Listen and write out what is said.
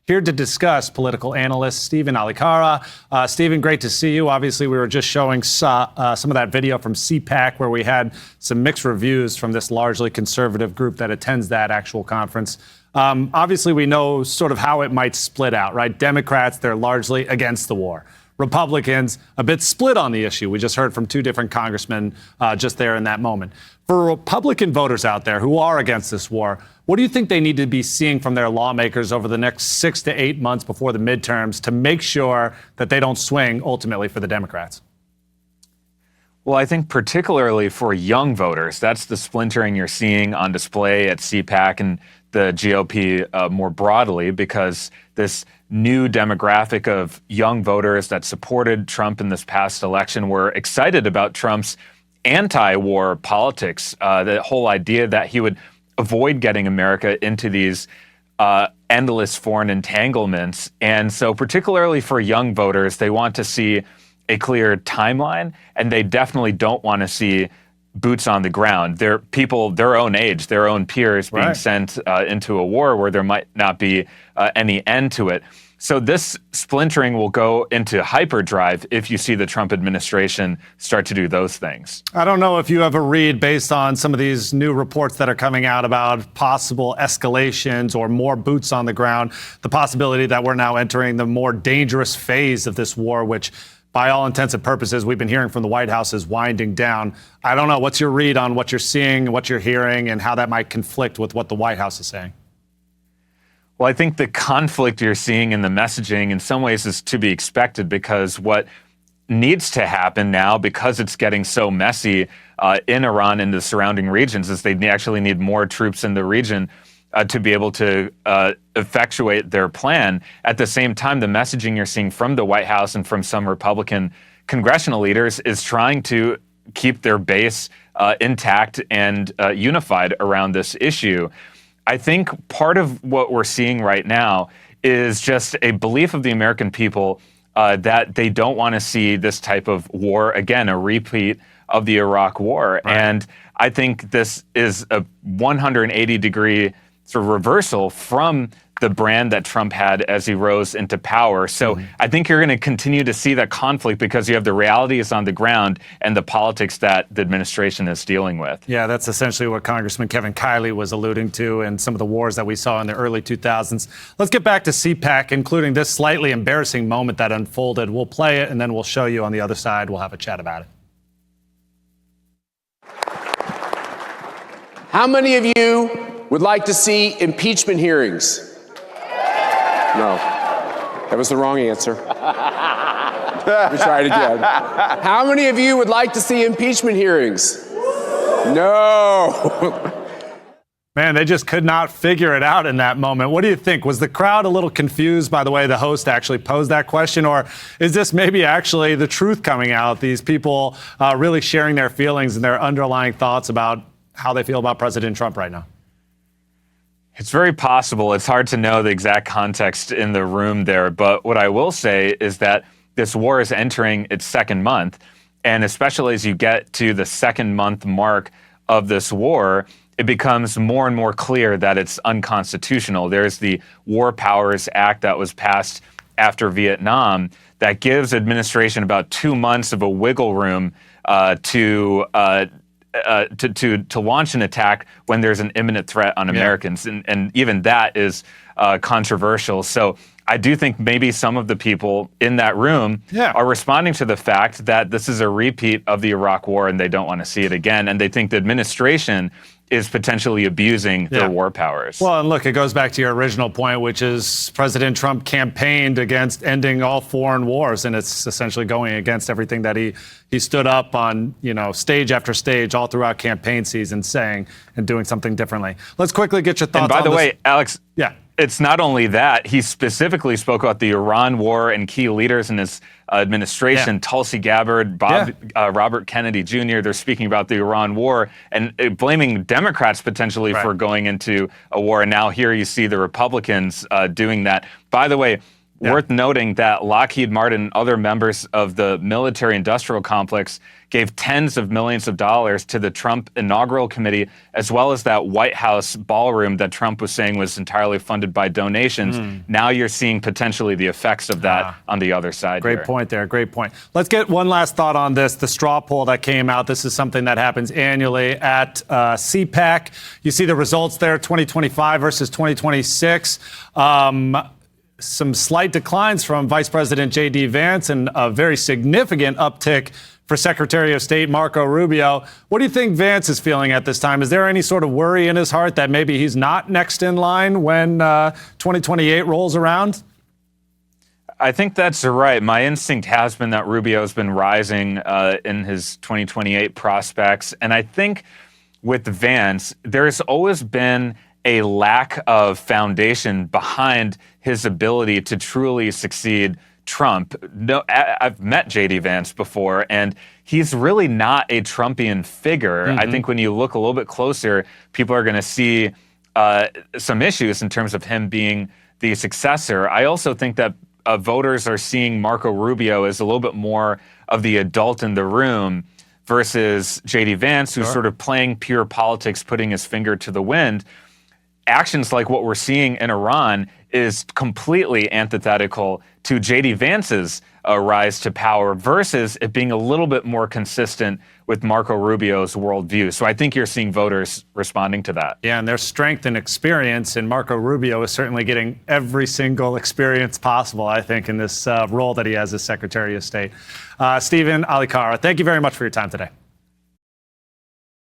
Here to discuss, political analyst Stephen Olikara. Stephen, great to see you. Obviously, we were just showing some of that video from CPAC where we had some mixed reviews from this largely conservative group that attends that actual conference. Obviously, we know sort of how it might split out, right? Democrats, they're largely against the war. Republicans, a bit split on the issue. We just heard from two different congressmen just there in that moment. For Republican voters out there who are against this war, what do you think they need to be seeing from their lawmakers over the next 6 to 8 months before the midterms to make sure that they don't swing ultimately for the Democrats? Well, I think particularly for young voters, that's the splintering you're seeing on display at CPAC and the GOP more broadly, because this new demographic of young voters that supported Trump in this past election were excited about Trump's anti-war politics, the whole idea that he would avoid getting America into these endless foreign entanglements. And so particularly for young voters, they want to see a clear timeline, and they definitely don't want to see boots on the ground. They're people their own age, their own peers being sent into a war where there might not be any end to it. So this splintering will go into hyperdrive if you see the Trump administration start to do those things. I don't know if you have a read based on some of these new reports that are coming out about possible escalations or more boots on the ground, the possibility that we're now entering the more dangerous phase of this war, which by all intents and purposes, we've been hearing from the White House is winding down. I don't know. What's your read on what you're seeing, what you're hearing, and how that might conflict with what the White House is saying? Well, I think the conflict you're seeing in the messaging in some ways is to be expected, because what needs to happen now, because it's getting so messy in Iran and the surrounding regions, is they actually need more troops in the region to be able to effectuate their plan. At the same time, the messaging you're seeing from the White House and from some Republican congressional leaders is trying to keep their base intact and unified around this issue. I think part of what we're seeing right now is just a belief of the American people that they don't want to see this type of war again, a repeat of the Iraq War. Right. And I think this is a 180-degree sort of reversal from the brand that Trump had as he rose into power. So I think you're going to continue to see that conflict because you have the realities on the ground and the politics that the administration is dealing with. Yeah, that's essentially what Congressman Kevin Kiley was alluding to and some of the wars that we saw in the early 2000s. Let's get back to CPAC, including this slightly embarrassing moment that unfolded. We'll play it and then we'll show you on the other side. We'll have a chat about it. How many of you would like to see impeachment hearings? No, that was the wrong answer. Let me try it again. How many of you would like to see impeachment hearings? No. Man, they just could not figure it out in that moment. What do you think? Was the crowd a little confused by the way the host actually posed that question? Or is this maybe actually the truth coming out? These people really sharing their feelings and their underlying thoughts about how they feel about President Trump right now? It's very possible. It's hard to know the exact context in the room there. But what I will say is that this war is entering its second month. And especially as you get to the second month mark of this war, it becomes more and more clear that it's unconstitutional. There's the War Powers Act that was passed after Vietnam that gives administration about 2 months of a wiggle room to launch an attack when there's an imminent threat on Americans. And even that is controversial. So I do think maybe some of the people in that room are responding to the fact that this is a repeat of the Iraq War and they don't want to see it again. And they think the administration is potentially abusing their war powers. Well, and look, it goes back to your original point, which is President Trump campaigned against ending all foreign wars, and it's essentially going against everything that he stood up on, stage after stage all throughout campaign season saying and doing something differently. Let's quickly get your thoughts on this. And by the way, Alex, yeah. It's not only that, he specifically spoke about the Iran war and key leaders in his administration, Tulsi Gabbard, Robert Kennedy Jr. They're speaking about the Iran war and blaming Democrats potentially for going into a war. And now here you see the Republicans doing that. By the way, Worth noting that Lockheed Martin and other members of the military-industrial complex gave tens of millions of dollars to the Trump inaugural committee, as well as that White House ballroom that Trump was saying was entirely funded by donations. Now you're seeing potentially the effects of that on the other side. Great point there. Great point. Let's get one last thought on this. The straw poll that came out. This is something that happens annually at CPAC. You see the results there, 2025 versus 2026. Some slight declines from Vice President J.D. Vance and a very significant uptick for Secretary of State Marco Rubio. What do you think Vance is feeling at this time? Is there any sort of worry in his heart that maybe he's not next in line when 2028 rolls around? I think that's right. My instinct has been that Rubio has been rising in his 2028 prospects. And I think with Vance, there's always been a lack of foundation behind his ability to truly succeed Trump. No, I've met J.D. Vance before, and he's really not a Trumpian figure. I think when you look a little bit closer, people are going to see some issues in terms of him being the successor. I also think that voters are seeing Marco Rubio as a little bit more of the adult in the room versus J.D. Vance, who's sort of playing pure politics, putting his finger to the wind. Actions like what we're seeing in Iran is completely antithetical to J.D. Vance's rise to power versus it being a little bit more consistent with Marco Rubio's worldview. So I think you're seeing voters responding to that. Yeah, and their strength and experience, and Marco Rubio is certainly getting every single experience possible, I think, in this role that he has as Secretary of State. Stephen Olikara, thank you very much for your time today.